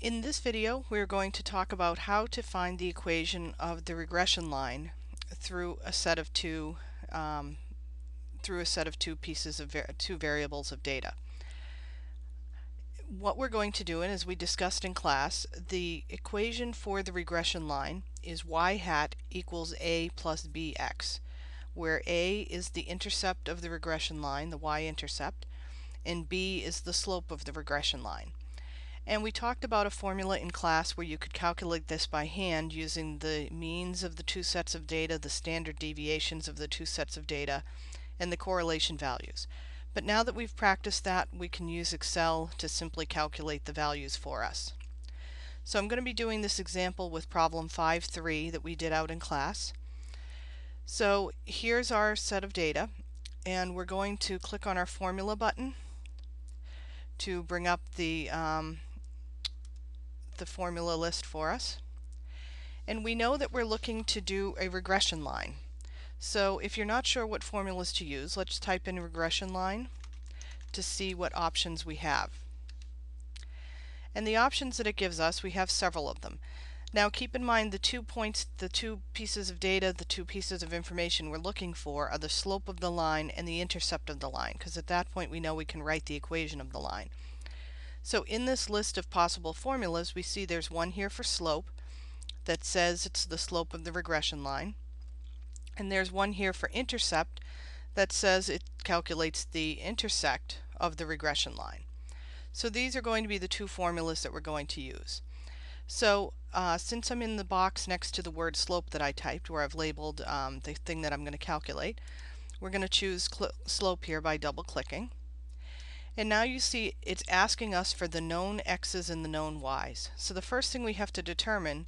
In this video, we're going to talk about how to find the equation of the regression line through a set of two pieces of two variables of data. What we're going to do, and as we discussed in class, the equation for the regression line is y hat equals a plus bx, where a is the intercept of the regression line, the y-intercept, and b is the slope of the regression line. And we talked about a formula in class where you could calculate this by hand using the means of the two sets of data, the standard deviations of the two sets of data, and the correlation values. But now that we've practiced that, we can use Excel to simply calculate the values for us. So I'm going to be doing this example with problem 5.3 that we did out in class. So here's our set of data, and we're going to click on our formula button to bring up the formula list for us. And we know that we're looking to do a regression line. So if you're not sure what formulas to use, let's type in regression line to see what options we have. And the options that it gives us, we have several of them. Now keep in mind the 2 points, the two pieces of data, the two pieces of information we're looking for are the slope of the line and the intercept of the line, because at that point we know we can write the equation of the line. So in this list of possible formulas, we see there's one here for slope that says it's the slope of the regression line. And there's one here for intercept that says it calculates the intersect of the regression line. So these are going to be the two formulas that we're going to use. So since I'm in the box next to the word slope that I typed, where I've labeled the thing that I'm going to calculate, we're going to choose slope here by double clicking. And now you see it's asking us for the known x's and the known y's. So the first thing we have to determine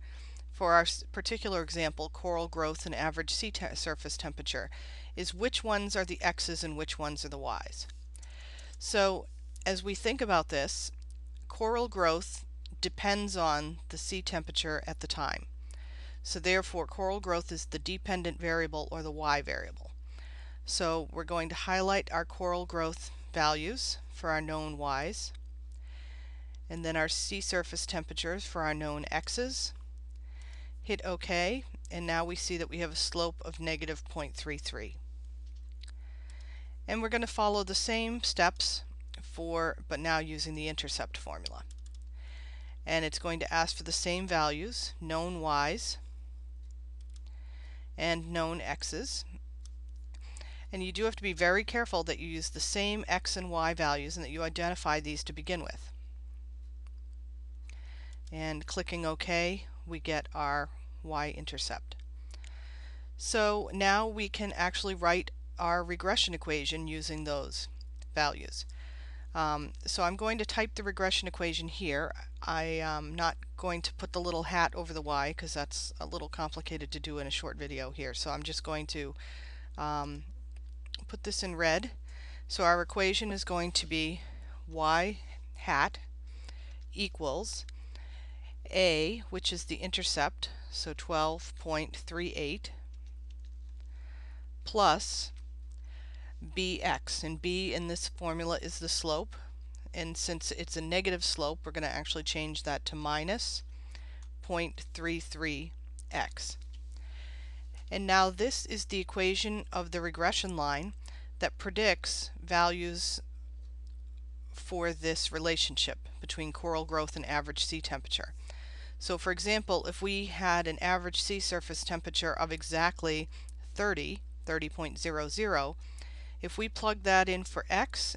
for our particular example, coral growth and average sea surface temperature, is which ones are the x's and which ones are the y's. So as we think about this, coral growth depends on the sea temperature at the time. So therefore coral growth is the dependent variable, or the y variable. So we're going to highlight our coral growth values for our known y's, and then our sea surface temperatures for our known x's. Hit OK, and now we see that we have a slope of negative 0.33. And we're going to follow the same steps but now using the intercept formula. And it's going to ask for the same values, known y's and known x's. And you do have to be very careful that you use the same x and y values and that you identify these to begin with. And clicking OK, we get our y-intercept. So now we can actually write our regression equation using those values. So I'm going to type the regression equation here. I am not going to put the little hat over the y because that's a little complicated to do in a short video here. So I'm just going to put this in red. So our equation is going to be y hat equals a, which is the intercept, so 12.38, plus bx, and b in this formula is the slope, and since it's a negative slope we're going to actually change that to minus 0.33x. And now this is the equation of the regression line that predicts values for this relationship between coral growth and average sea temperature. So for example, if we had an average sea surface temperature of exactly 30.00, if we plug that in for x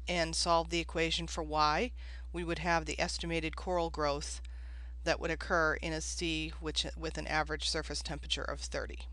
and solve the equation for y, we would have the estimated coral growth that would occur in a sea with an average surface temperature of 30.